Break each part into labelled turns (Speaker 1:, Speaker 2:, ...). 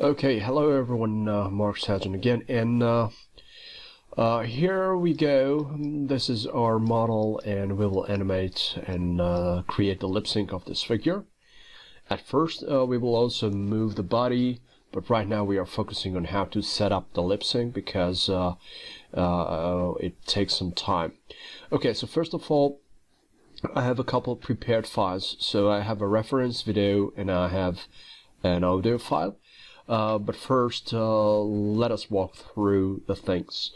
Speaker 1: Okay, hello everyone, Mark Sargent again, and here we go. This is our model, and we will animate and create the lip sync of this figure. At first, we will also move the body, but right now we are focusing on how to set up the lip sync because it takes some time. Okay, so first of all, I have a couple prepared files. So I have a reference video and I have an audio file. But first, let us walk through the things.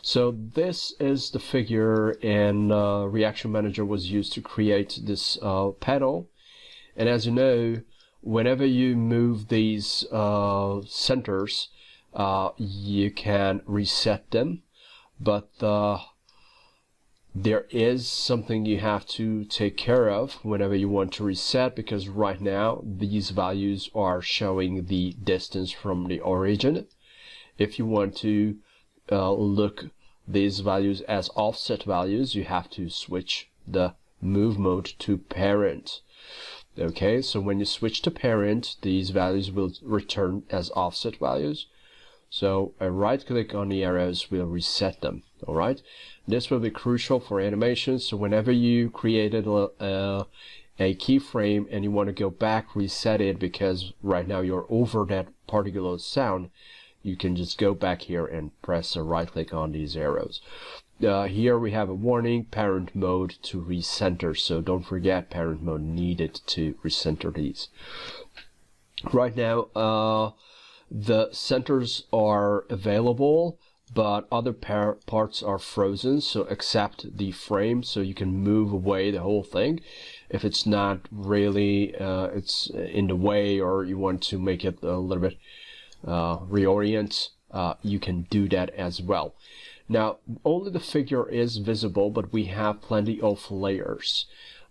Speaker 1: So this is the figure, and Reaction Manager was used to create this panel. And as you know, whenever you move these centers, you can reset them. But there is something you have to take care of whenever you want to reset, because right now these values are showing the distance from the origin. If you want to look these values as offset values, you have to switch the move mode to parent. Okay, so when you switch to parent, these values will return as offset values. So a right click on the arrows will reset them. All right, this will be crucial for animation. So whenever you created a keyframe and you want to go back, reset it, because right now you're over that particular sound, you can just go back here and press a right click on these arrows. Here we have a warning, parent mode to recenter. So don't forget, parent mode needed to recenter these. Right now, the centers are available, but other parts are frozen, so accept the frame so you can move away the whole thing. If it's not really it's in the way, or you want to make it a little bit reorient, you can do that as well. Now, only the figure is visible, but we have plenty of layers.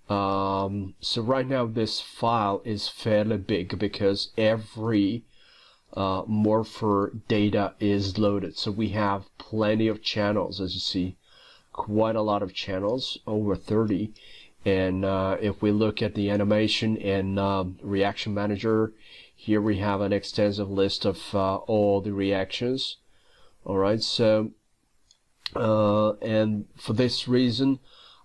Speaker 1: So right now this file is fairly big because every morpher data is loaded. So we have plenty of channels, as you see, quite a lot of channels, over 30. And if we look at the animation and Reaction Manager, here we have an extensive list of all the reactions. All right, so and for this reason,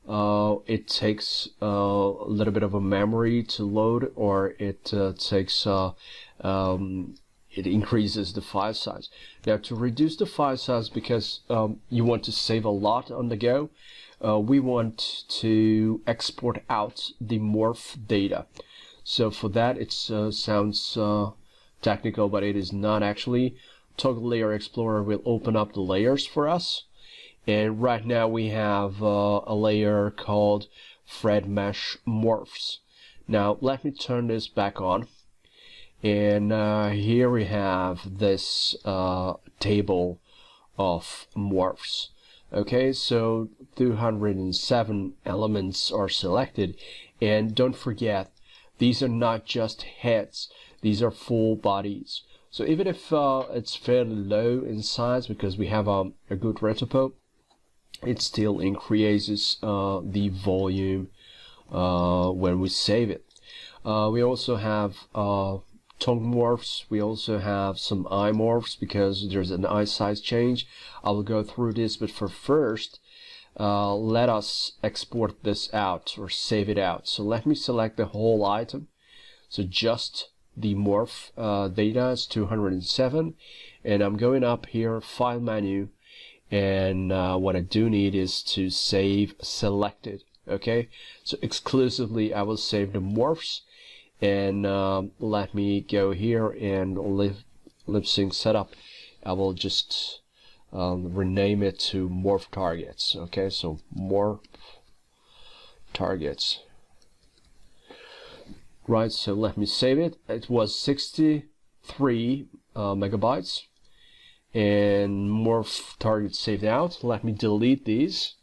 Speaker 1: it takes a little bit of a memory to load, or it takes it increases the file size. Now, to reduce the file size, because you want to save a lot on the go, we want to export out the morph data. So for that, it sounds technical, but it is not actually. Toggle Layer Explorer will open up the layers for us. And right now we have a layer called Thread Mesh Morphs. Now, let me turn this back on. And here we have this table of morphs. Okay, so 207 elements are selected, and don't forget, these are not just heads, these are full bodies. So even if it's fairly low in size, because we have a good retropo, it still increases the volume when we save it. We also have tongue morphs. We also have some eye morphs because there's an eye size change. I will go through this, but for first, let us export this out or save it out. So let me select the whole item. So just the morph data is 207, and I'm going up here, File menu, and what I do need is to save selected. Okay, so exclusively I will save the morphs. And let me go here and lip sync setup. I will just rename it to morph targets. Okay, so morph targets. Right, so let me save it. It was 63 megabytes, and morph targets saved out. Let me delete these.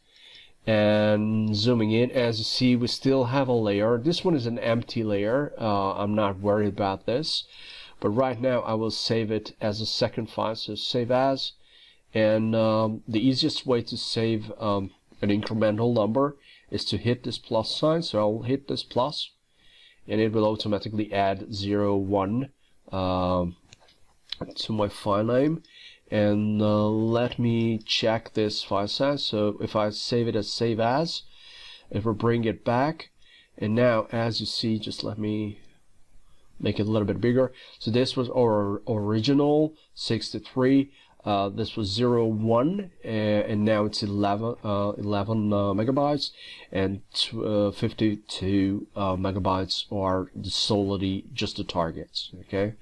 Speaker 1: And zooming in, as you see, we still have a layer. This one is an empty layer. I'm not worried about this, but right now I will save it as a second file. So save as, and the easiest way to save an incremental number is to hit this plus sign. So I'll hit this plus, and it will automatically add 0, 1 to my file name, and let me check this file size. So if I save it as save as, it will bring it back. And now, as you see, just let me make it a little bit bigger. So this was our original 63. This was 01, and now it's 11 megabytes, and 52 megabytes are solely just the targets. Okay,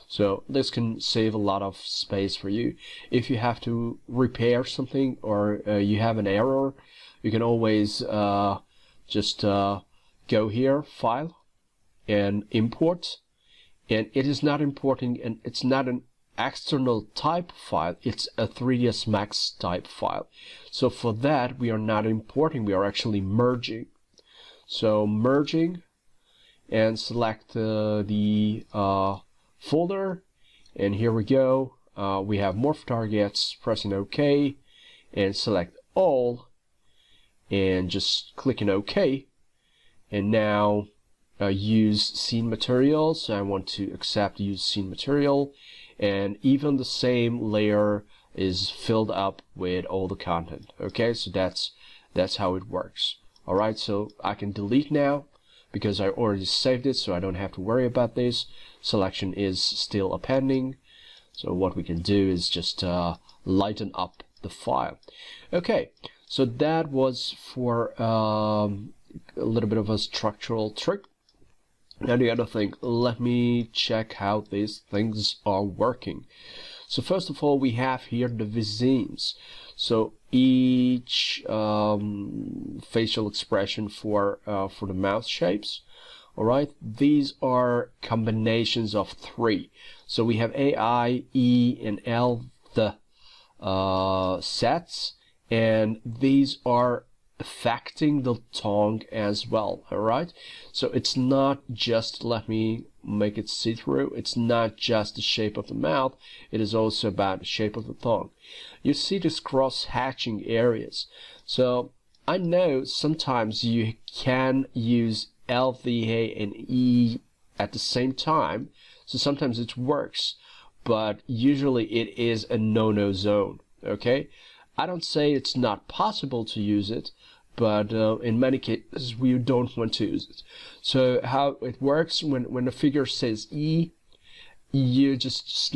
Speaker 1: so this can save a lot of space for you. If you have to repair something, or you have an error, you can always just go here, File, and Import. And it is not importing, and it's not an external type file, it's a 3dsmax type file. So for that, we are not importing, we are actually merging. So merging, and select the folder, and here we go. We have morph targets, pressing OK, and select all, and just clicking OK. And now use scene material, so I want to accept use scene material, and even the same layer is filled up with all the content. Okay, so that's how it works. Alright, so I can delete now because I already saved it, so I don't have to worry about this. Selection is still appending, so what we can do is just lighten up the file. Okay, so that was for a little bit of a structural trick. Now the other thing, let me check how these things are working. So first of all, we have here the visemes. So each facial expression for the mouth shapes. All right, these are combinations of 3. So we have A, I, E, and L, the sets, and these are affecting the tongue as well. All right, so it's not just, let me make it see-through, it's not just the shape of the mouth, it is also about the shape of the tongue. You see this cross-hatching areas. So I know sometimes you can use L, V, A, and E at the same time, so sometimes it works, but usually it is a no-no zone. Okay, I don't say it's not possible to use it, but in many cases we don't want to use it. So how it works, when the figure says E, you just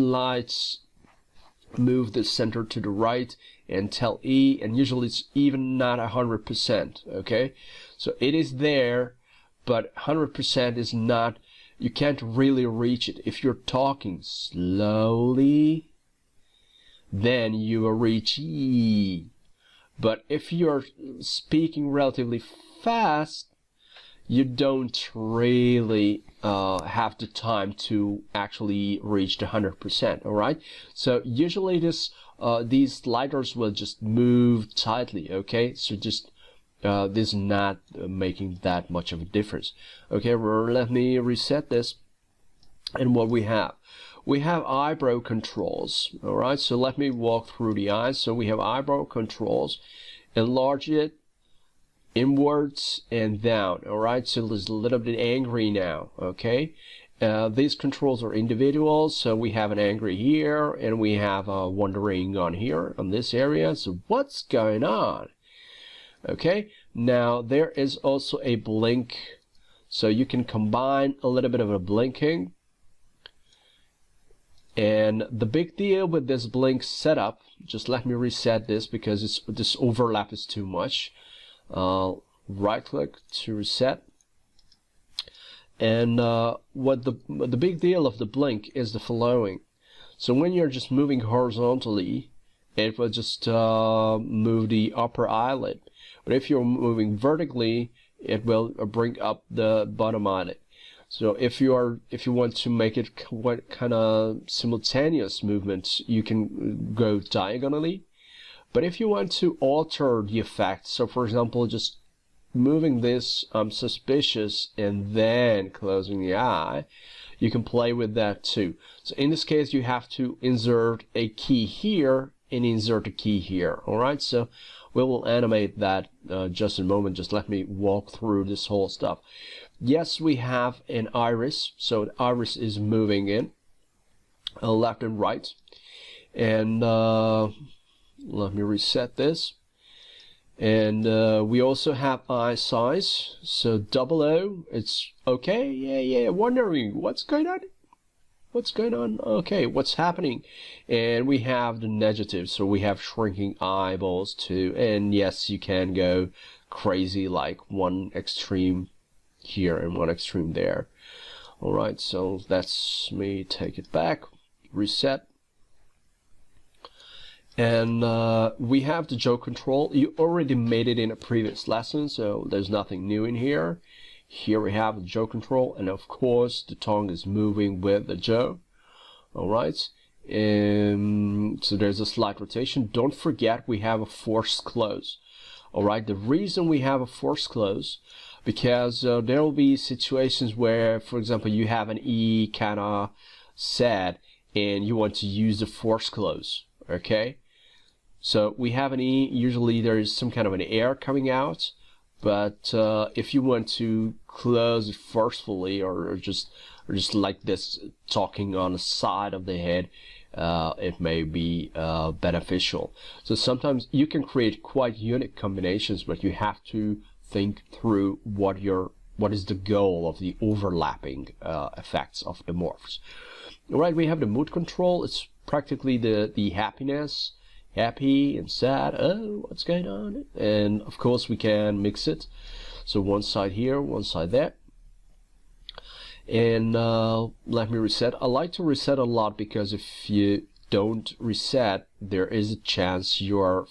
Speaker 1: move the center to the right and tell E, and usually it's even not 100%. Okay, so it is there, but 100% is not, you can't really reach it. If you're talking slowly, then you will reach E. But if you're speaking relatively fast, you don't really have the time to actually reach the 100%. All right. So usually these sliders will just move tightly. Okay. So just this is not making that much of a difference. Okay. Well, let me reset this. And what we have eyebrow controls. All right, so let me walk through the eyes. So we have eyebrow controls, enlarge it inwards and down. All right, so it's a little bit angry now. Okay, these controls are individual, so we have an angry here, and we have a wandering on here on this area. So what's going on? Okay, now there is also a blink, so you can combine a little bit of a blinking. And the big deal with this blink setup, just let me reset this because this overlap is too much. Right click to reset. And what the big deal of the blink is the following. So when you're just moving horizontally, it will just move the upper eyelid. But if you're moving vertically, it will bring up the bottom eyelid. So if you want to make it what kind of simultaneous movements, you can go diagonally. But if you want to alter the effect, so for example, just moving this suspicious and then closing the eye, you can play with that too. So in this case, you have to insert a key here and insert a key here. All right, so we will animate that just in a moment. Just let me walk through this whole stuff. Yes, we have an iris, so the iris is moving in. left and right. And let me reset this. And we also have eye size, so 00, it's okay. Yeah, wondering what's going on. Okay, what's happening? And we have the negative, so we have shrinking eyeballs too. And yes, you can go crazy, like one extreme here and one extreme there. Alright, so that's me take it back, reset. And we have the jaw control. You already made it in a previous lesson, so there's nothing new in here. Here we have the jaw control, and of course the tongue is moving with the jaw. Alright, so there's a slight rotation. Don't forget we have a forced close. Alright, the reason we have a forced close, because there will be situations where, for example, you have an E kind of said and you want to use the forced close. Okay, so we have an E, usually there is some kind of an air coming out, but if you want to close it forcefully or just like this, talking on the side of the head, it may be beneficial. So sometimes you can create quite unique combinations, but you have to think through what is the goal of the overlapping effects of the morphs. All right, we have the mood control. It's practically the happiness, happy and sad. Oh, what's going on? And of course we can mix it. So one side here, one side there. And let me reset. I like to reset a lot because if you don't reset, there is a chance you are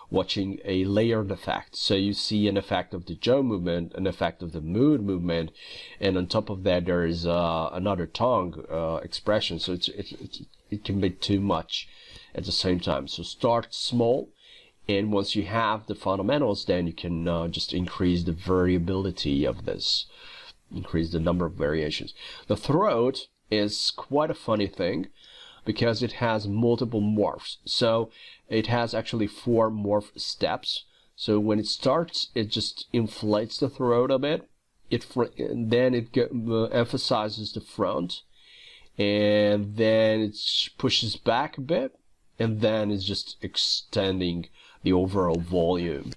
Speaker 1: watching a layered effect. So you see an effect of the jaw movement, an effect of the mood movement, and on top of that there is another tongue expression. So it can be too much at the same time. So start small, and once you have the fundamentals, then you can just increase the variability of this, increase the number of variations. The throat is quite a funny thing because it has multiple morphs. So it has actually 4 morph steps. So when it starts, it just inflates the throat a bit. Then it emphasizes the front, and then it pushes back a bit, and then it's just extending the overall volume.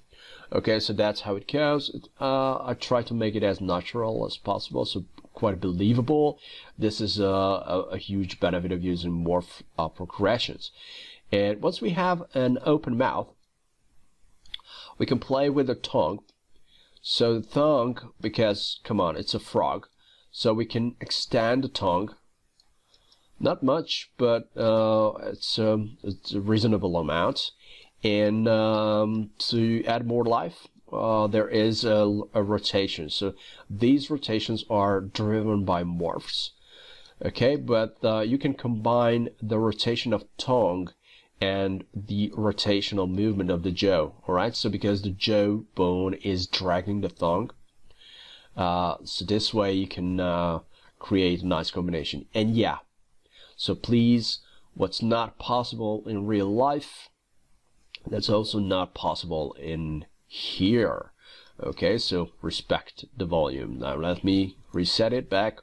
Speaker 1: Okay, so that's how it goes. I try to make it as natural as possible, so quite believable. This is a huge benefit of using morph progressions. And once we have an open mouth, we can play with the tongue. So the tongue, because, come on, it's a frog, so we can extend the tongue. Not much, but it's a reasonable amount. And to add more life, there is a rotation. So these rotations are driven by morphs. Okay, but you can combine the rotation of tongue and the rotational movement of the jaw. Alright, so because the jaw bone is dragging the tongue, so this way you can create a nice combination. And yeah, so please, what's not possible in real life, that's also not possible in here. Okay, so respect the volume. Now let me reset it back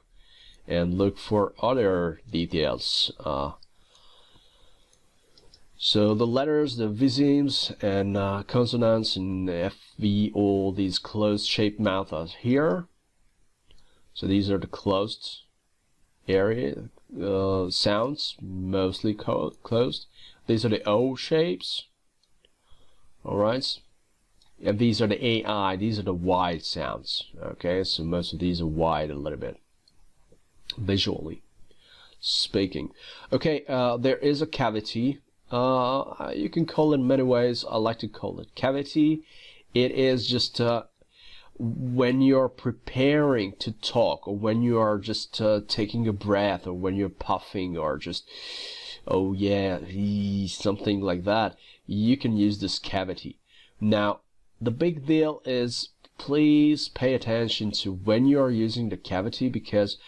Speaker 1: and look for other details. So the letters, the visemes and consonants and FV, all these closed shaped mouths are here. So these are the closed area sounds, mostly closed. These are the O shapes. Alright, and these are the AI, these are the wide sounds. Okay, so most of these are wide a little bit, visually speaking. Okay, there is a cavity. You can call it in many ways. I like to call it cavity. It is just when you're preparing to talk, or when you are just taking a breath, or when you're puffing, or just, oh yeah, something like that, you can use this cavity. Now, the big deal is, please pay attention to when you are using the cavity, because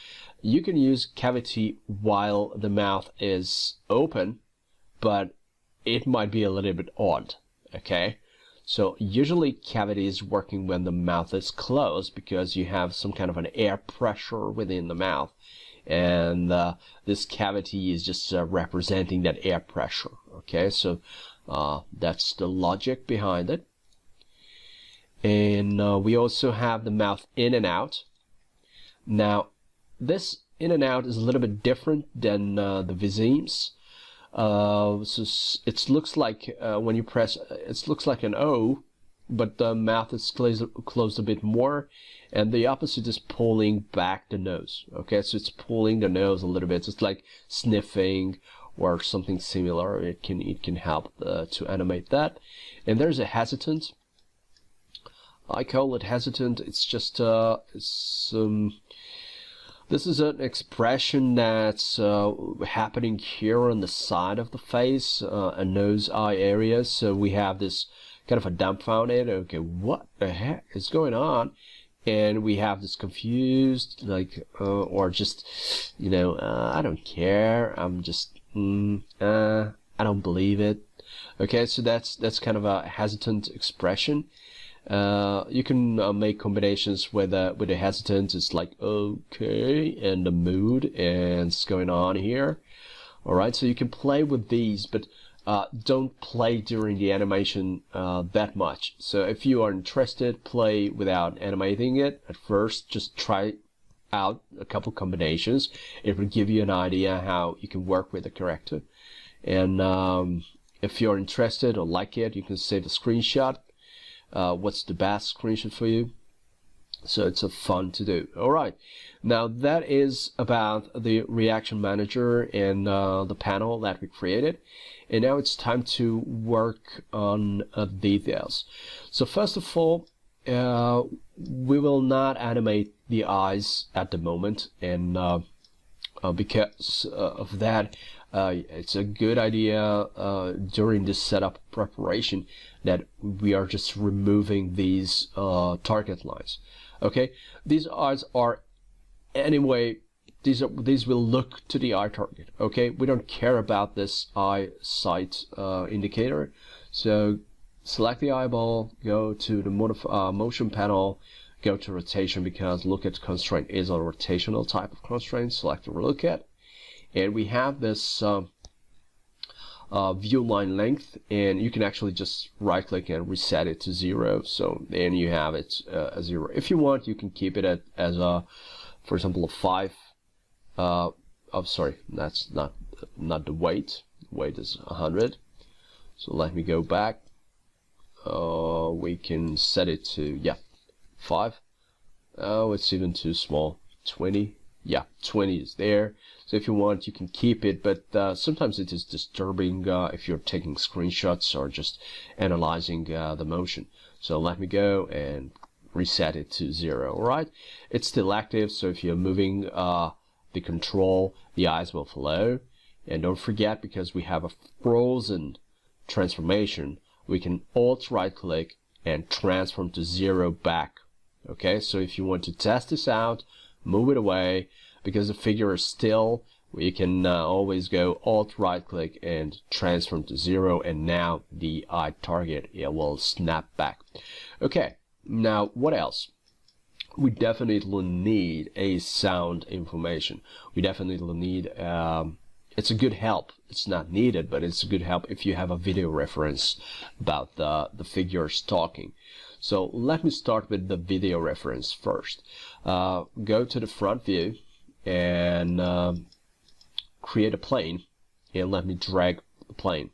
Speaker 1: you can use cavity while the mouth is open, but it might be a little bit odd. Okay, so usually cavity is working when the mouth is closed, because you have some kind of an air pressure within the mouth, and this cavity is just representing that air pressure. Okay, so that's the logic behind it. And we also have the mouth in and out. Now this in and out is a little bit different than the Visemes. So it looks like when you press, it looks like an O, but the mouth is closed a bit more, and the opposite is pulling back the nose. Okay, so it's pulling the nose a little bit. It's like sniffing or something similar. It can help to animate that. And there's a hesitant. I call it hesitant. It's just this is an expression that's happening here on the side of the face, a nose eye area. So we have this kind of a dumbfounded, okay, what the heck is going on? And we have this confused, like, or just, you know, I don't care. I'm just, I don't believe it. Okay, so that's kind of a hesitant expression. You can make combinations with a hesitant. It's like, okay, and the mood and what's going on here. All right, so you can play with these, but don't play during the animation that much. So if you are interested, play without animating it at first. Just try out a couple combinations. It will give you an idea how you can work with the character. And if you're interested or like it, you can save a screenshot. What's the best screenshot for you? So it's a fun to do. All right, now that is about the reaction manager and the panel that we created, and now it's time to work on details. So first of all, we will not animate the eyes at the moment, and because of that, it's a good idea during this setup preparation that we are just removing these target lines. Okay, these eyes are anyway, these will look to the eye target. Okay, we don't care about this eye sight indicator. So select the eyeball, go to the motion panel, go to rotation, because look at constraint is a rotational type of constraint. Select the look at, and we have this view line length, and you can actually just right click and reset it to 0. So then you have it as 0. If you want, you can keep it as a, for example, a 5. Oh, sorry, that's not the weight. Weight is 100. So let me go back. We can set it to 5. Oh, it's even too small. 20. Yeah, 20 is there. So if you want, you can keep it, but sometimes it is disturbing if you're taking screenshots or just analyzing the motion. So let me go and reset it to 0. All right, it's still active, so if you're moving the control, the eyes will follow. And don't forget, because we have a frozen transformation, we can Alt right click and transform to 0 back. Okay, so if you want to test this out, move it away, because the figure is still, you can always go Alt right click and transform to 0, and now the eye target, it will snap back. Okay, now what else? We definitely need a sound information. We definitely need, it's a good help. It's not needed, but it's a good help if you have a video reference about the figures talking. So let me start with the video reference first. Go to the front view and create a plane, and let me drag the plane.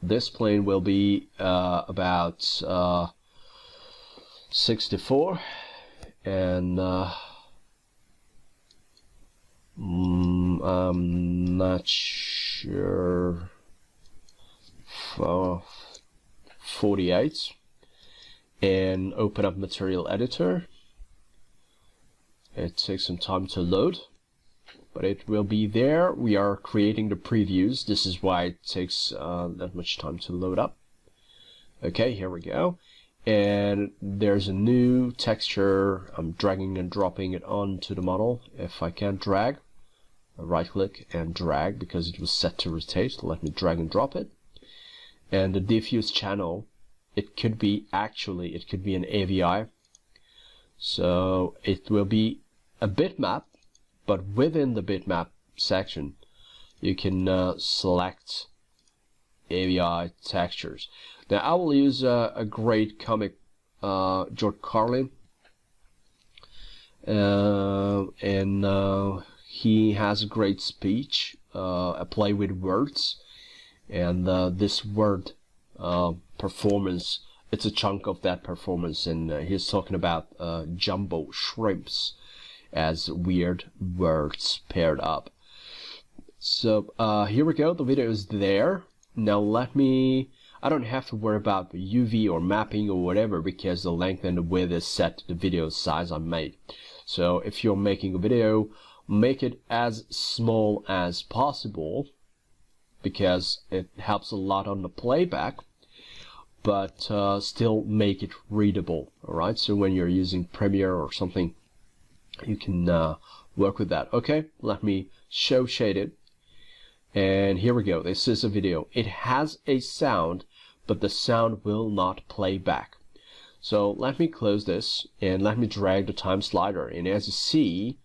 Speaker 1: This plane will be about 64, and I'm not sure, 48, and open up material editor. It takes some time to load, but it will be there. We are creating the previews. This is why it takes that much time to load up. Okay, here we go. And there's a new texture. I'm dragging and dropping it onto the model. If I can't drag, I right click and drag, because it was set to rotate. Let me drag and drop it. And the diffuse channel, it could be an AVI. So it will be a bitmap, but within the bitmap section, you can select AVI textures. Now I will use a great comic, George Carlin, and he has a great speech, a play with words, and this word performance, it's a chunk of that performance, and he's talking about jumbo shrimps as weird words paired up. So here we go, the video is there. Now I don't have to worry about the UV or mapping or whatever, because the length and the width is set to the video size I made. So if you're making a video, make it as small as possible, because it helps a lot on the playback, but still make it readable. Alright, so when you're using Premiere or something, you can work with that. Okay, let me show shade it. And here we go. This is a video. It has a sound, but the sound will not play back. So let me close this and let me drag the time slider. And as you see,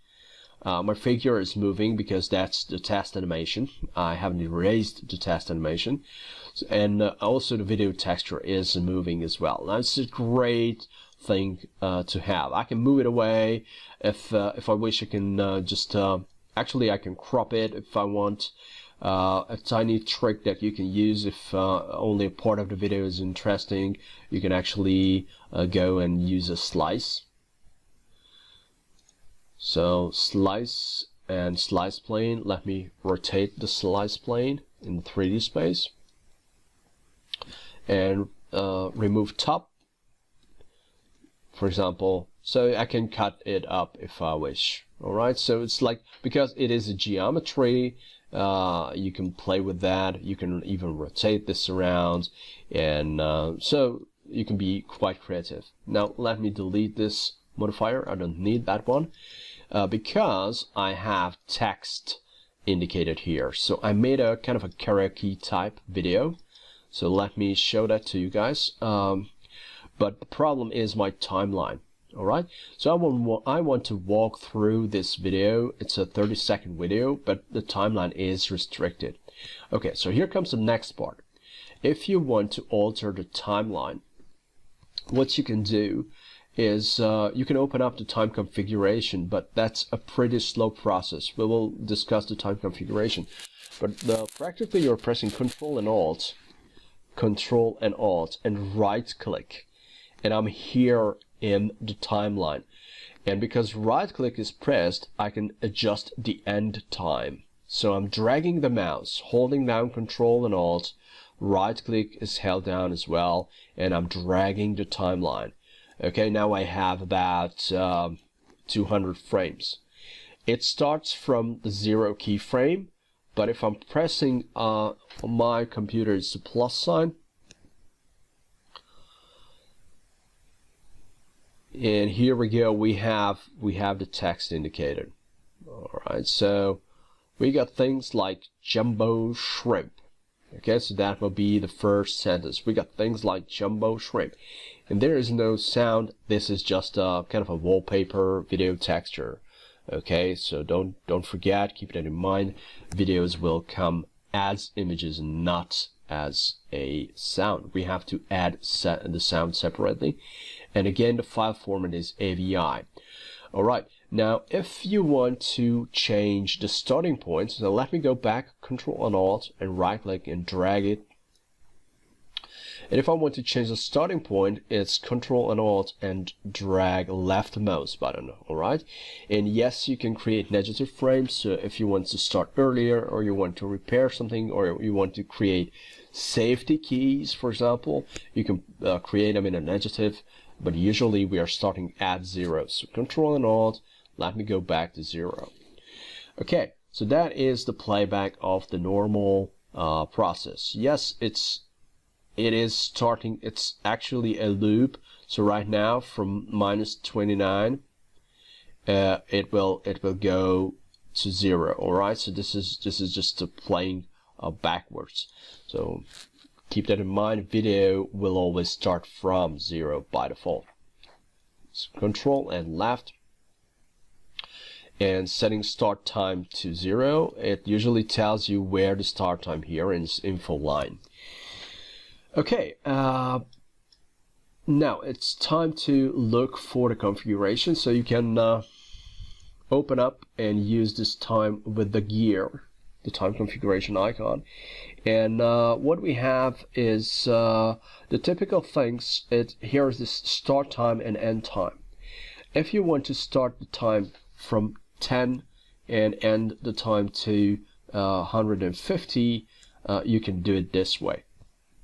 Speaker 1: my figure is moving because that's the test animation. I haven't erased the test animation. And also the video texture is moving as well. That's a great thing to have. I can move it away if I wish. I can actually I can crop it if I want. A tiny trick that you can use if only a part of the video is interesting. You can actually go and use a slice. So slice and slice plane. Let me rotate the slice plane in the 3D space and remove top, for example, so I can cut it up if I wish. Alright, so it's like, because it is a geometry, you can play with that. You can even rotate this around, and so you can be quite creative. Now let me delete this modifier. I don't need that one because I have text indicated here. So I made a kind of a karaoke type video. So let me show that to you guys. But the problem is my timeline. Alright, so I want to walk through this video. It's a 30-second video, but the timeline is restricted. Okay, so here comes the next part. If you want to alter the timeline, what you can do is you can open up the time configuration, but that's a pretty slow process. We will discuss the time configuration. But practically you're pressing Control and Alt, and right click. And I'm here in the timeline, and because right click is pressed, I can adjust the end time. So I'm dragging the mouse, holding down Control and Alt, right click is held down as well, and I'm dragging the timeline. Okay, now I have about 200 frames. It starts from the 0 keyframe, but if I'm pressing on my computer, it's the plus sign. And here we go, we have the text indicated. Alright, so we got things like jumbo shrimp. Okay, so that will be the first sentence. We got things like jumbo shrimp. And there is no sound. This is just a kind of a wallpaper video texture. Okay, so don't forget, keep that in mind. Videos will come as images, not as a sound. We have to add the sound separately. And again, the file format is AVI. Alright, now if you want to change the starting point, so let me go back, Control and Alt, and right click and drag it. And if I want to change the starting point, it's Control and Alt and drag left mouse button. Alright, and yes, you can create negative frames. So if you want to start earlier, or you want to repair something, or you want to create safety keys, for example, you can create them in a negative. But usually we are starting at 0. So Control and Alt, let me go back to 0. Okay, so that is the playback of the normal process. Yes, it is starting. It's actually a loop. So right now from -29, it will go to 0. All right. So this is just playing backwards. So keep that in mind. Video will always start from 0 by default. So Control and left. and setting start time to 0, it usually tells you where the start time here in this info line. Okay, now it's time to look for the configuration, so you can open up and use this time with the gear, the time configuration icon. And what we have is the typical things. Here's this start time and end time. If you want to start the time from 10 and end the time to 150, you can do it this way.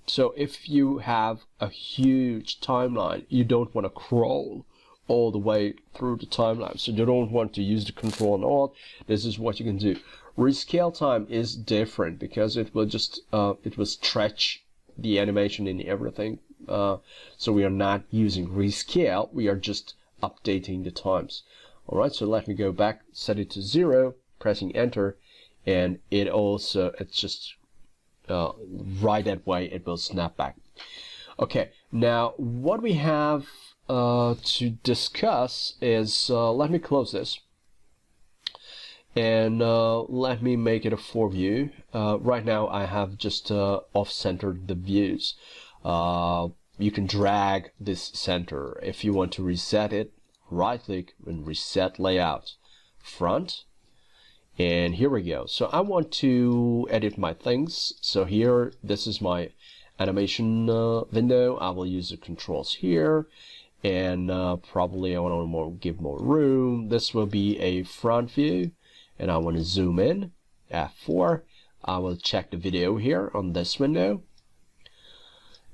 Speaker 1: So if you have a huge timeline, you don't want to crawl all the way through the timeline, so you don't want to use the Control and Alt. This is what you can do. Rescale time is different because it will just it will stretch the animation in everything. So we are not using rescale, we are just updating the times. Alright, so let me go back, set it to 0, pressing enter, and it's just right that way it will snap back. Okay, now what we have to discuss is, let me close this and let me make it a 4 view. Right now I have just off-centered the views. You can drag this center. If you want to reset it, right click and reset layout, front, and here we go. So I want to edit my things. So here, this is my animation window. I will use the controls here, and probably I want to give more room. This will be a front view, and I want to zoom in, F4. I will check the video here on this window,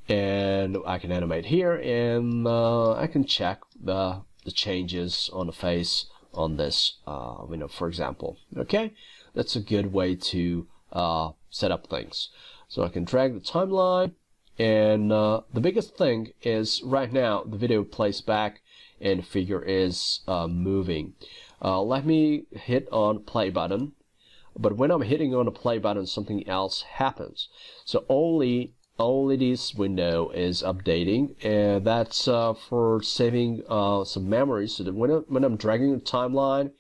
Speaker 1: and I can animate here, and I can check the changes on the face on this window, for example. Okay, that's a good way to set up things. So I can drag the timeline, and the biggest thing is right now the video plays back and the figure is moving. Let me hit on play button, but when I'm hitting on the play button, something else happens. So only this window is updating, and that's for saving some memory, so that when I'm dragging the timeline,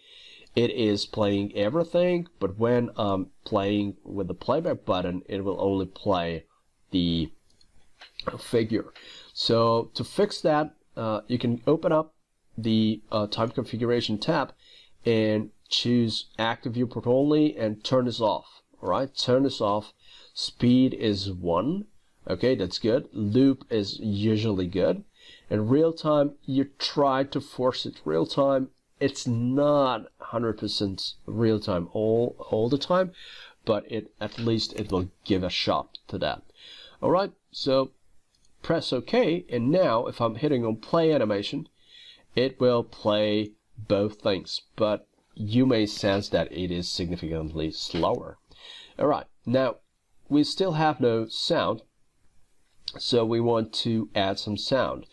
Speaker 1: it is playing everything, but when I'm playing with the playback button, it will only play the figure. So to fix that, you can open up the time configuration tab and choose active viewport only and turn this off. Alright, turn this off. Speed is 1. Okay, that's good. Loop is usually good. And real time, you try to force it real time. It's not 100% real time all the time, but at least it will give a shot to that. Alright, so press OK, and now if I'm hitting on play animation, it will play both things, but you may sense that it is significantly slower. Alright, now we still have no sound, so we want to add some sound.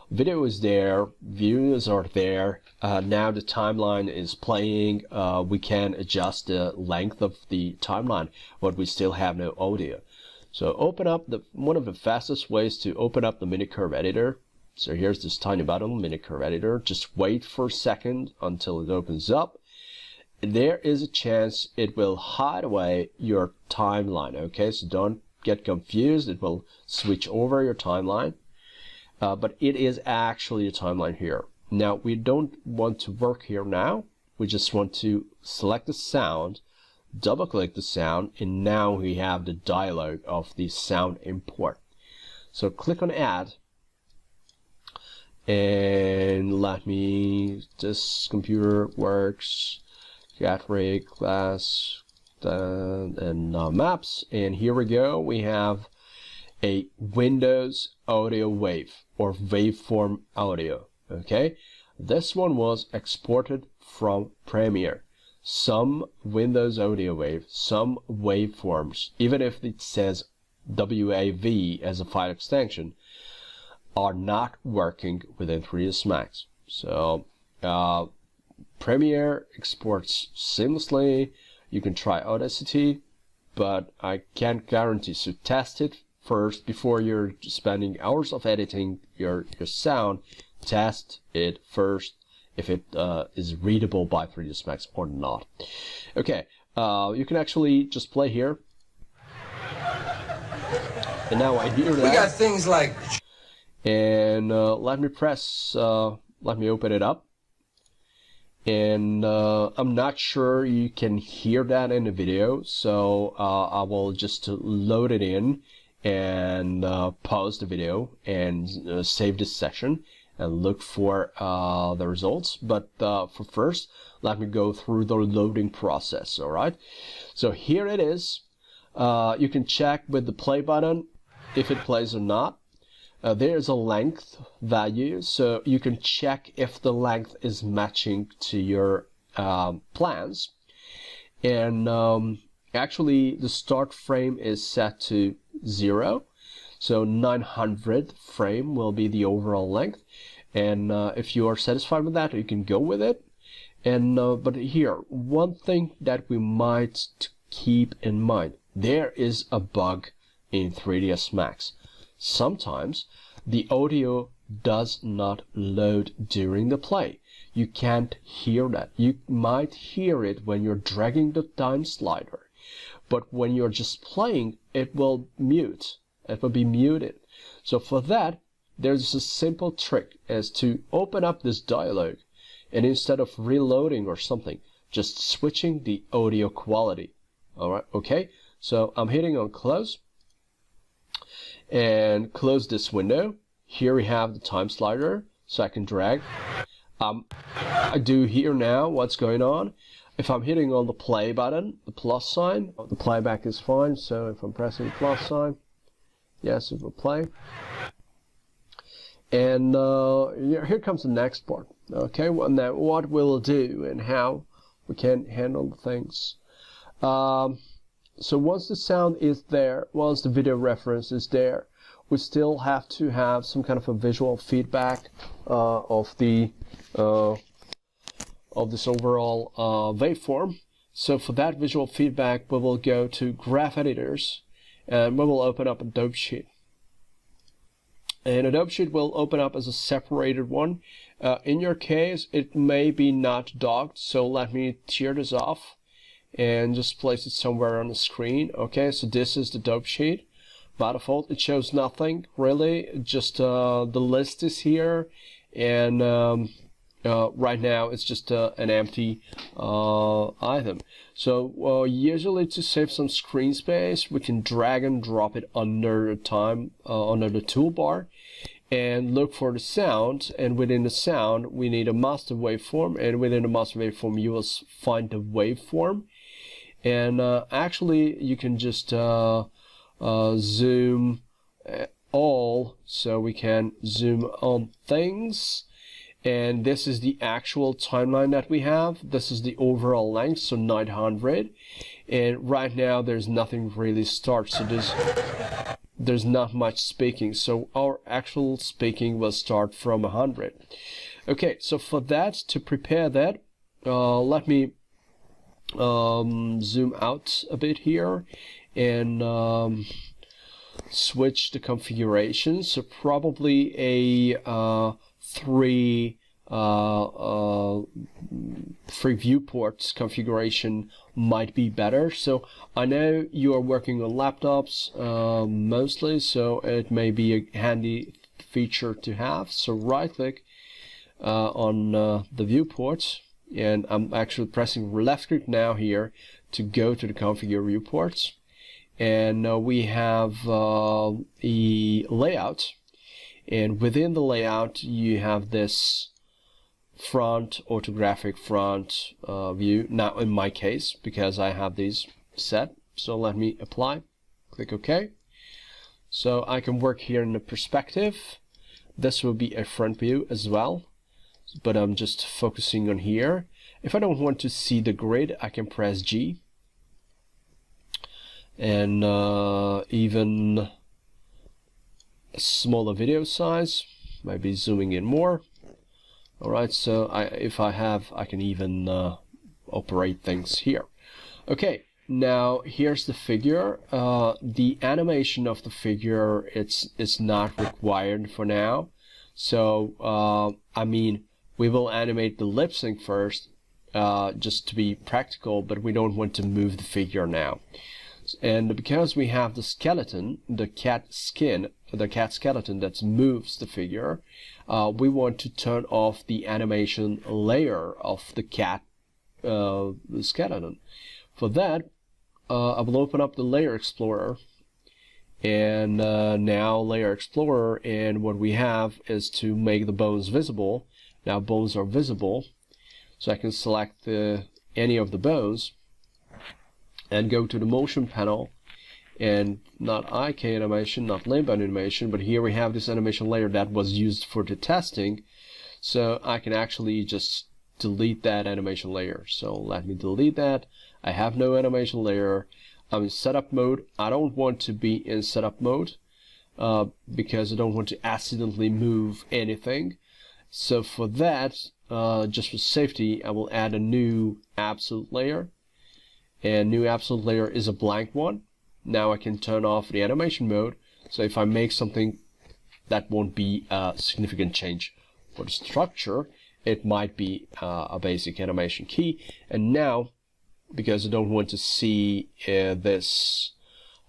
Speaker 1: Video is there, views are there, now the timeline is playing. We can adjust the length of the timeline, but we still have no audio. So open up one of the fastest ways to open up the mini curve editor. So here's this tiny button, mini curve editor. Just wait for a second until it opens up. There is a chance it will hide away your timeline. Okay, so don't get confused. It will switch over your timeline, but it is actually a timeline here. Now we don't want to work here now. We just want to select the sound, double click the sound, and now we have the dialog of the sound import. So click on add, and let me, this computer works, category, class, and maps, and here we go. We have a Windows audio wave or waveform audio. Okay, this one was exported from Premiere. Some Windows audio wave, some waveforms, even if it says WAV as a file extension, are not working within 3dsmax. So Premiere exports seamlessly. You can try Audacity, but I can't guarantee. So test it first before you're spending hours of editing your sound. Test it first if it is readable by 3dsmax or not. Okay, you can actually just play here. And now I hear that.
Speaker 2: We got things like...
Speaker 1: And let me open it up. And I'm not sure you can hear that in the video, so I will just load it in and pause the video and save this session and look for the results. But for first, let me go through the loading process. All right, so here it is. You can check with the play button if it plays or not. There's a length value, so you can check if the length is matching to your plans. And actually the start frame is set to 0, so 900 frame will be the overall length. And if you are satisfied with that, you can go with it. And but here, one thing that we might keep in mind, there is a bug in 3dsmax. Sometimes the audio does not load during the play. You can't hear that. You might hear it when you're dragging the time slider, but when you're just playing, it will mute. It will be muted. So for that, there's a simple trick, is to open up this dialog, and instead of reloading or something, just switching the audio quality. Alright, okay, so I'm hitting on close and close this window. Here we have the time slider, so I can drag. I do hear now what's going on. If I'm hitting on the play button, the plus sign, the playback is fine. So if I'm pressing the plus sign, yes, it will play. And here comes the next part. Okay, well, now what we'll do and how we can handle the things. So once the sound is there, once the video reference is there, we still have to have some kind of a visual feedback of this overall waveform. So for that visual feedback, we will go to Graph Editors, and we will open up a dope sheet. And a dope sheet will open up as a separated one. In your case, it may be not docked, so let me tear this off and just place it somewhere on the screen. Okay, so this is the dope sheet. By default, it shows nothing really, just the list is here, and right now it's just an empty item. So usually to save some screen space, we can drag and drop it under the toolbar and look for the sound, and within the sound we need a master waveform, and within the master waveform you will find the waveform. And actually you can just zoom all, so we can zoom on things, and this is the actual timeline that we have. This is the overall length, so 900, and right now there's nothing really starts, so there's not much speaking, so our actual speaking will start from 100. Okay, so for that, to prepare that, let me zoom out a bit here and switch the configuration. So probably a three viewports configuration might be better. So I know you are working on laptops mostly, so it may be a handy feature to have. So right click on the viewport, and I'm actually pressing left click now here to go to the configure viewports. And we have the layout, and within the layout you have this front, orthographic front view. Now in my case, because I have these set, so let me apply, click OK. So I can work here in the perspective. This will be a front view as well, but I'm just focusing on here. If I don't want to see the grid, I can press G, and even a smaller video size, maybe zooming in more. Alright, so if I have, I can even operate things here. Okay, now here's the figure. The animation of the figure, it's not required for now. So I mean, we will animate the lip sync first, just to be practical, but we don't want to move the figure now. And because we have the skeleton, the cat skin, the cat skeleton that moves the figure, we want to turn off the animation layer of the cat skeleton. For that, I will open up the Layer Explorer, and now Layer Explorer, and what we have is to make the bones visible. Now bones are visible, so I can select any of the bones and go to the motion panel, and not IK animation, not limbo animation, but here we have this animation layer that was used for the testing, so I can actually just delete that animation layer. So let me delete that. I have no animation layer. I'm in setup mode. I don't want to be in setup mode because I don't want to accidentally move anything. So for that, just for safety, I will add a new absolute layer, and new absolute layer is a blank one. Now I can turn off the animation mode, so if I make something, that won't be a significant change for the structure. It might be a basic animation key. And now, because I don't want to see this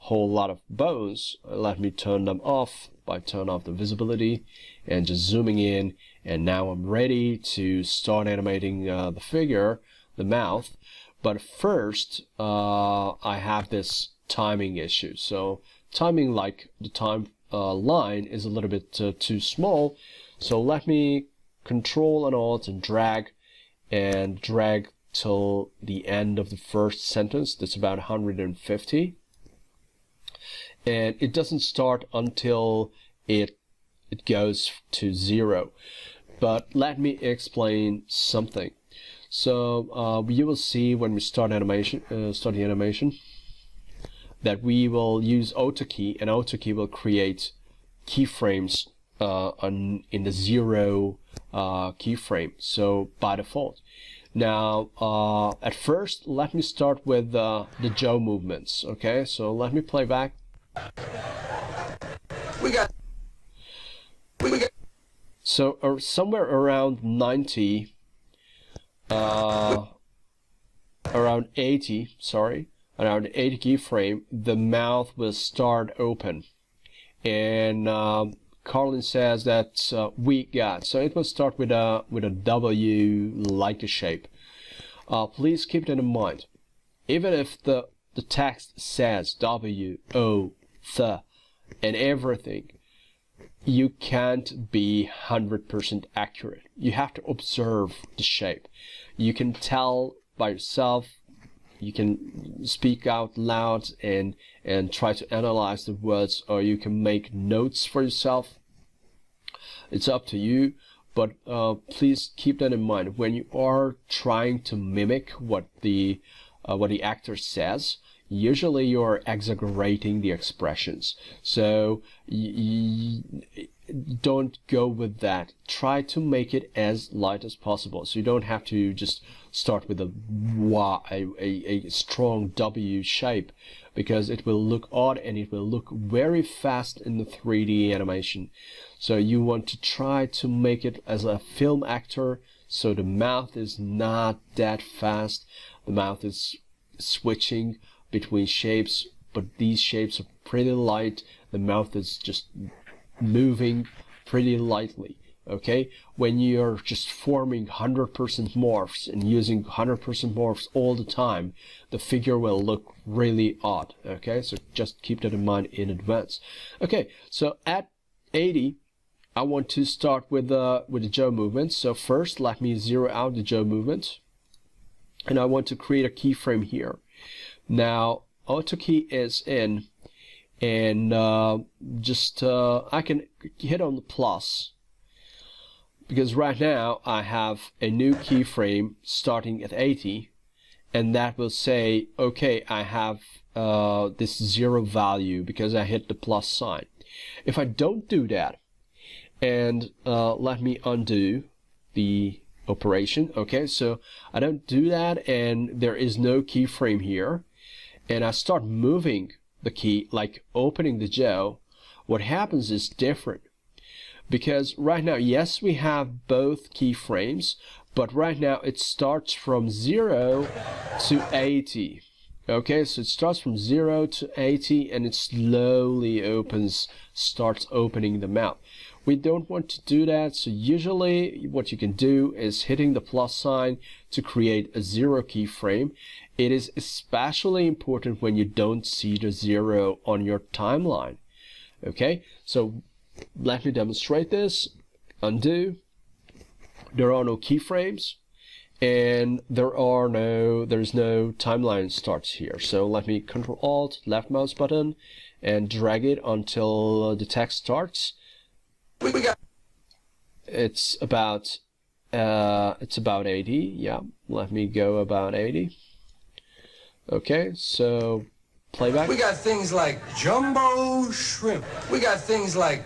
Speaker 1: whole lot of bones, let me turn them off by turn off the visibility and just zooming in, and now I'm ready to start animating the figure, the mouth. But first, I have this timing issue. So timing, like the time line, is a little bit too small. So let me Control and Alt and drag till the end of the first sentence. That's about 150, and it doesn't start until it goes to 0. But let me explain something. So you will see when we start the animation that we will use auto key, and auto key will create keyframes in the 0 keyframe, so by default. Now at first, let me start with the jaw movements. Okay, so let me play back. So somewhere around 90, around 80, sorry, around 80 keyframe, the mouth will start open, and Carlin says that we got, so it will start with a W like a shape. Please keep that in mind. Even if the text says W, O, th, and everything, you can't be 100% accurate. You have to observe the shape. You can tell by yourself. You can speak out loud and try to analyze the words, or you can make notes for yourself. It's up to you, but please keep that in mind when you are trying to mimic what the actor says. Usually you're exaggerating the expressions, so don't go with that. Try to make it as light as possible, so you don't have to just start with a strong W shape, because it will look odd and it will look very fast in the 3D animation. So you want to try to make it as a film actor, so the mouth is not that fast. The mouth is switching between shapes, but these shapes are pretty light. The mouth is just moving pretty lightly. Okay, when you're just forming 100% morphs and using 100% morphs all the time, the figure will look really odd. Okay, so just keep that in mind in advance. Okay, so at 80, I want to start with the jaw movement. So first, let me zero out the jaw movement, and I want to create a keyframe here. Now, auto key is in, and I can hit on the plus, because right now I have a new keyframe starting at 80, and that will say, okay, I have this 0 value because I hit the plus sign. If I don't do that, and let me undo the operation. Okay, so I don't do that, and there is no keyframe here, and I start moving the key, like opening the jaw. What happens is different. Because right now, yes, we have both keyframes, but right now it starts from 0 to 80. Okay, so it starts from 0 to 80 and it slowly starts opening the mouth. We don't want to do that, so usually what you can do is hitting the plus sign to create a 0 keyframe. It is especially important when you don't see the 0 on your timeline. Okay, so let me demonstrate this. Undo. There are no keyframes, and there's no timeline starts here. So let me Control Alt, left mouse button, and drag it until the text starts. It's about 80. Yeah, let me go about 80. Okay, so playback.
Speaker 2: We got things like jumbo shrimp. We got things like.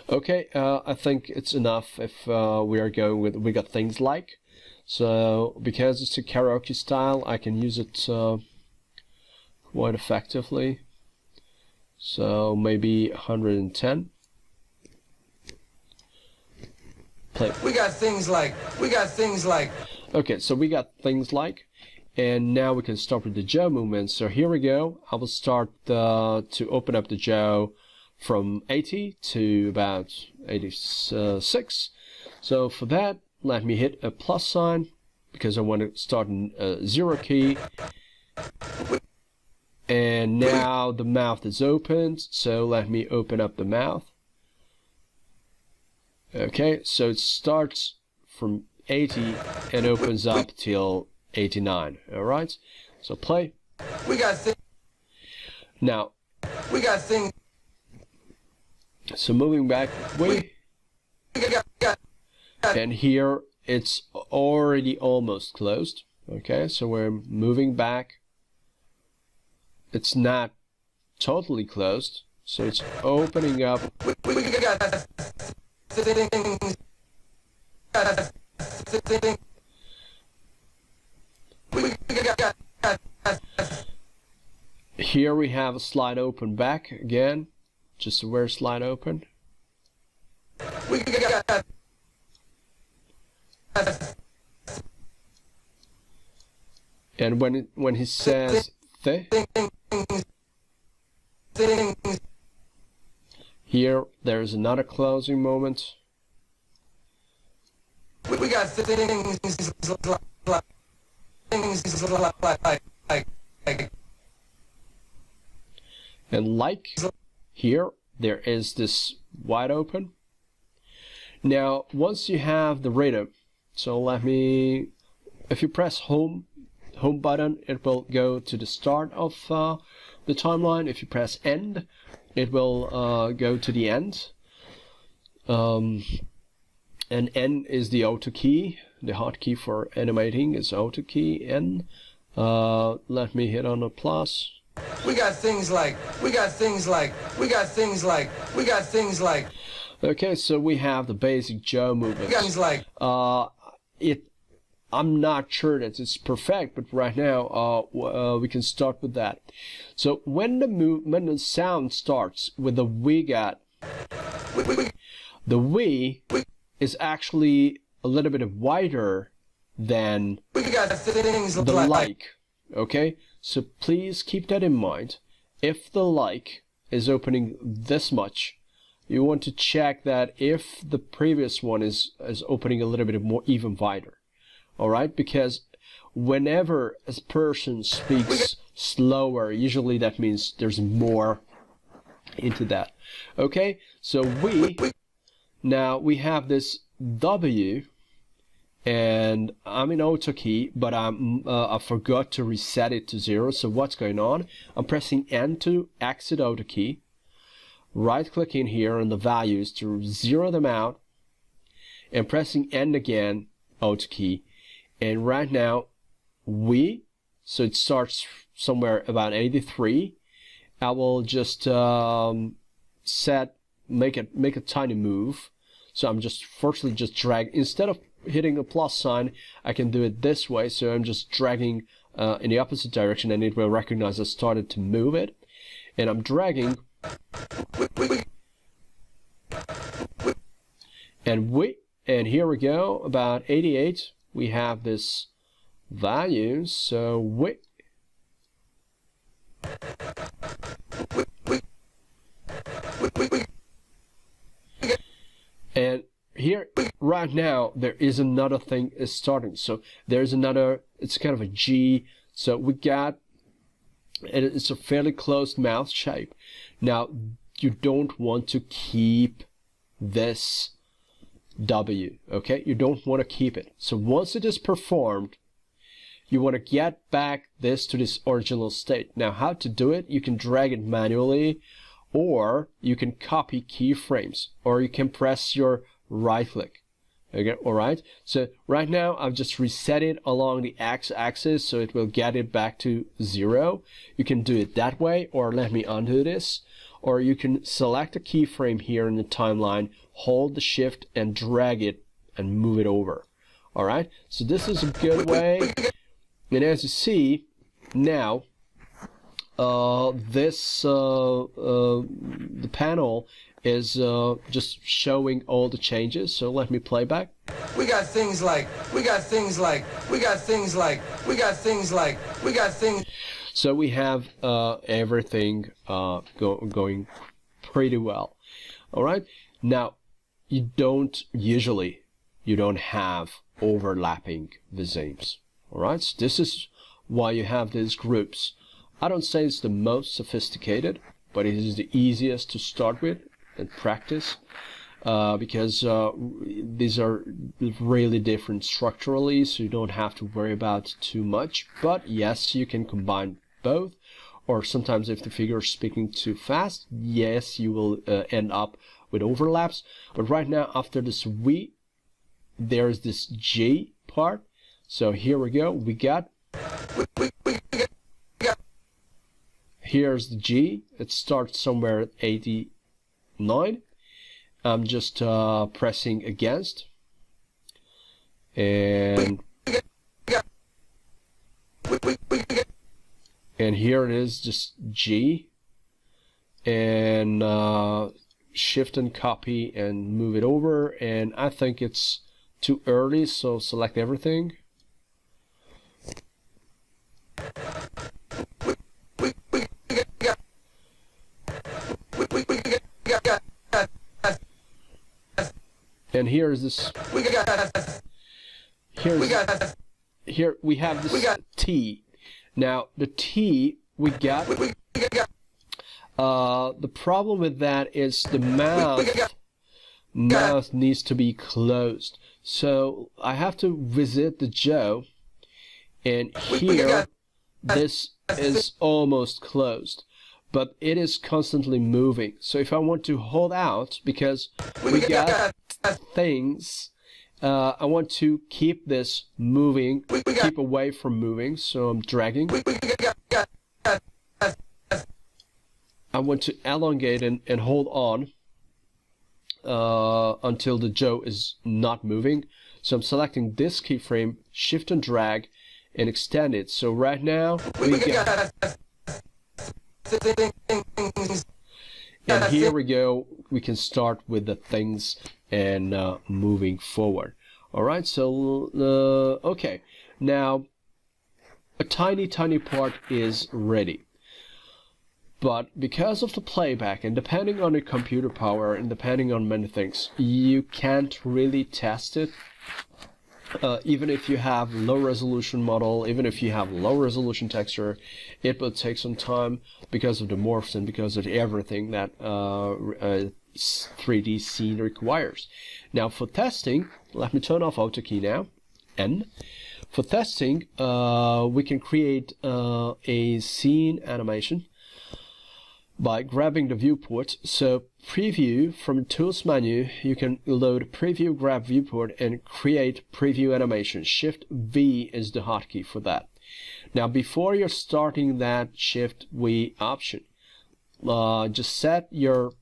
Speaker 1: Okay, I think it's enough if we are going with we got things like. So because it's a karaoke style, I can use it quite effectively. So maybe 110. Play.
Speaker 2: We got things like.
Speaker 1: Okay, so we got things like, and now we can start with the jaw movement. So here we go. I will start to open up the jaw from 80 to about 86. So for that, let me hit a plus sign because I want to start in a 0 key. And now the mouth is opened, so let me open up the mouth. Okay, so it starts from 80 and opens up till 89. All right, so play.
Speaker 2: We got
Speaker 1: now.
Speaker 2: We got things.
Speaker 1: So moving back, and here it's already almost closed. Okay, so we're moving back. It's not totally closed, so it's opening up. Here we have a slide open back again, just a weird slide open. And when he says here, there's another closing moment.
Speaker 2: We got things
Speaker 1: and like here, there is this wide open. Now, once you have the rhythm, so let me, if you press home button, it will go to the start of the timeline. If you press end, it will go to the end. And N is the auto key. The hotkey for animating is auto key N. Let me hit on a plus.
Speaker 2: We got things like.
Speaker 1: Okay, so we have the basic jaw movements.
Speaker 2: Things like.
Speaker 1: I'm not sure that it's perfect, but right now we can start with that. So when the sound starts with the we got, the we is actually a little bit wider than the like. Okay, so please keep that in mind. If the like is opening this much, you want to check that if the previous one is opening a little bit more even wider. Alright, because whenever a person speaks slower, usually that means there's more into that. Okay, so now we have this W, and I'm in auto key, but I forgot to reset it to 0. So what's going on? I'm pressing N to exit auto key, right clicking here on the values to 0 them out, and pressing N again, auto key. And right now, so it starts somewhere about 83. I will just make a tiny move. So I'm just firstly just drag, instead of hitting a plus sign, I can do it this way. So I'm just dragging in the opposite direction, and it will recognize I started to move it. And I'm dragging. And here we go, about 88. We have this value, so and here right now there is another thing is starting. So there's another, it's kind of a G. So we got, and it's a fairly closed mouth shape. Now you don't want to keep this W, okay? You don't want to keep it. So once it is performed, you want to get back this to this original state. Now how to do it? You can drag it manually, or you can copy keyframes, or you can press your right click. Okay, alright? So right now I've just reset it along the x-axis, so it will get it back to 0. You can do it that way, or let me undo this. Or you can select a keyframe here in the timeline, hold the shift and drag it and move it over. Alright? So this is a good way. And as you see, now the panel is just showing all the changes. So let me play back.
Speaker 2: We got things like, we got things like, we got things like, we got things like, we got things.
Speaker 1: So we have everything going pretty well. All right. Now you don't have overlapping visemes. All right. So this is why you have these groups. I don't say it's the most sophisticated, but it is the easiest to start with and practice, because these are really different structurally, so you don't have to worry about too much. But yes, you can combine both, or sometimes if the figure is speaking too fast, yes, you will end up with overlaps. But right now, after this V, there's this G part. So here we go. We got, here's the G. It starts somewhere at 89. I'm just pressing against, and here it is, just G, and shift and copy and move it over. And I think it's too early, so select everything. And here's this. Here we have this T. Now the T we got. The problem with that is the mouth needs to be closed. So I have to visit the Joe, and here this is almost closed, but it is constantly moving. So if I want to hold out, because we got things, I want to keep this moving, keep away from moving, so I'm dragging. I want to elongate and hold on until the Joe is not moving. So I'm selecting this keyframe, shift and drag, and extend it. So right now we got, and here we go. We can start with the things and moving forward. All right. So okay. Now a tiny part is ready. But because of the playback, and depending on the computer power and depending on many things, you can't really test it. Even if you have low resolution model, even if you have low resolution texture, it will take some time because of the morphs and because of everything that 3D scene requires. Now for testing, let me turn off auto key now. N. For testing, we can create a scene animation by grabbing the viewport. So preview, from the tools menu, you can load preview, grab viewport, and create preview animation. Shift V is the hotkey for that. Now before you're starting that Shift V option, just set your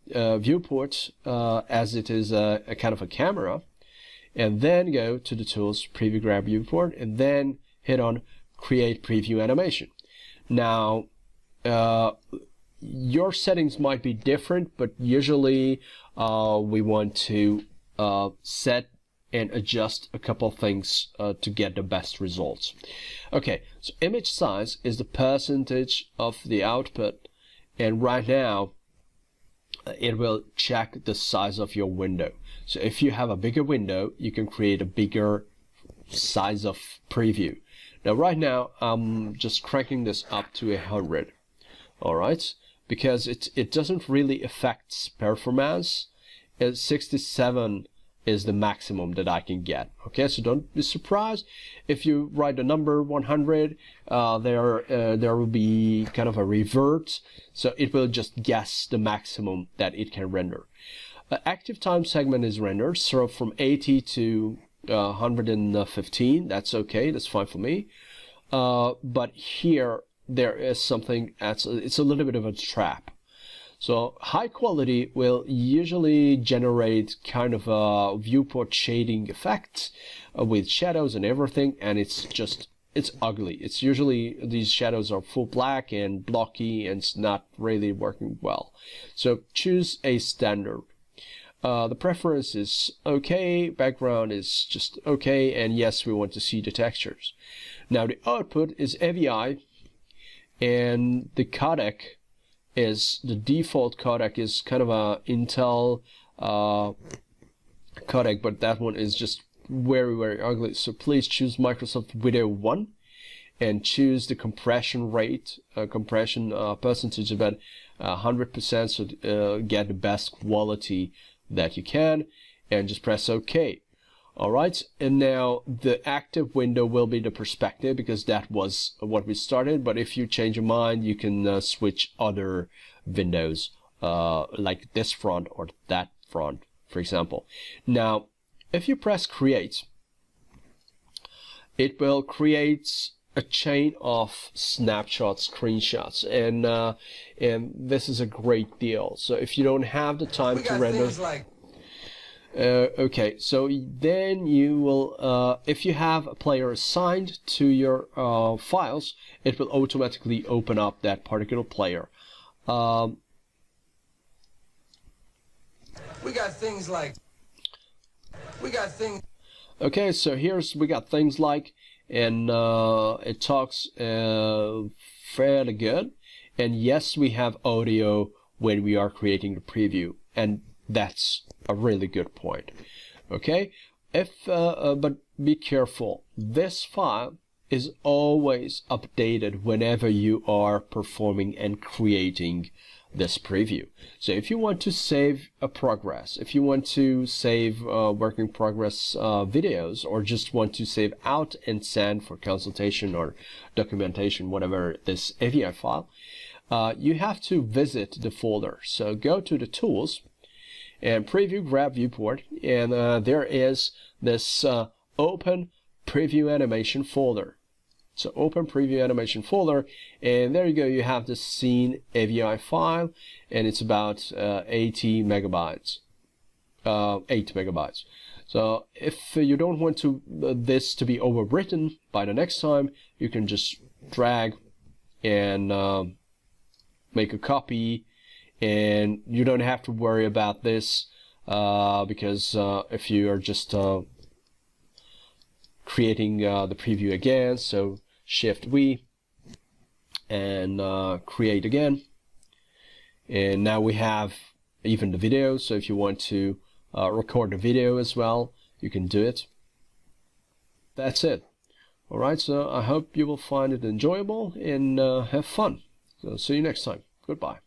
Speaker 1: viewport as it is a kind of a camera, and then go to the tools, preview, grab viewport, and then hit on create preview animation. Now your settings might be different, but usually we want to set and adjust a couple of things to get the best results. Okay, so image size is the percentage of the output, and right now it will check the size of your window. So if you have a bigger window, you can create a bigger size of preview. Now right now I'm just cranking this up to 100. Alright, because it doesn't really affect performance. 67 is the maximum that I can get. Okay, so don't be surprised if you write the number 100. There will be kind of a revert, so it will just guess the maximum that it can render. Active time segment is rendered, so from 80 to 115. That's okay. That's fine for me. But here there is something that's it's a little bit of a trap. So high quality will usually generate kind of a viewport shading effect with shadows and everything, and it's ugly. It's usually these shadows are full black and blocky, and it's not really working well. So choose a standard. The preference is okay, background is just okay, and yes, we want to see the textures. Now the output is AVI, and the codec is the default codec is kind of a Intel codec, but that one is just very ugly. So please choose Microsoft Video 1 and choose the compression rate, compression percentage about 100%, so get the best quality that you can, and just press OK. Alright, and now the active window will be the perspective, because that was what we started, but if you change your mind, you can switch other windows, like this front or that front, for example. Now, if you press create, it will create a chain of snapshots, screenshots, and this is a great deal. So if you don't have the time to render, okay, so then you will, if you have a player assigned to your files, it will automatically open up that particular player.
Speaker 2: We got things like.
Speaker 1: Okay, so we got things like, and it talks fairly good. And yes, we have audio when we are creating the preview, and that's a really good point. Okay, but be careful. This file is always updated whenever you are performing and creating this preview. So if you want to save a progress, if you want to save work in progress videos, or just want to save out and send for consultation or documentation, whatever, this AVI file, you have to visit the folder. So go to the tools and preview, grab viewport, and there is this open preview animation folder. So open preview animation folder, and there you go, you have the scene AVI file, and it's about 80 megabytes, 8 megabytes. So if you don't want to this to be overwritten by the next time, you can just drag and make a copy, and you don't have to worry about this because if you are just creating the preview again, so Shift V and create again, and now we have even the video. So if you want to record the video as well, you can do it. That's it. Alright, so I hope you will find it enjoyable and have fun. So see you next time. Goodbye.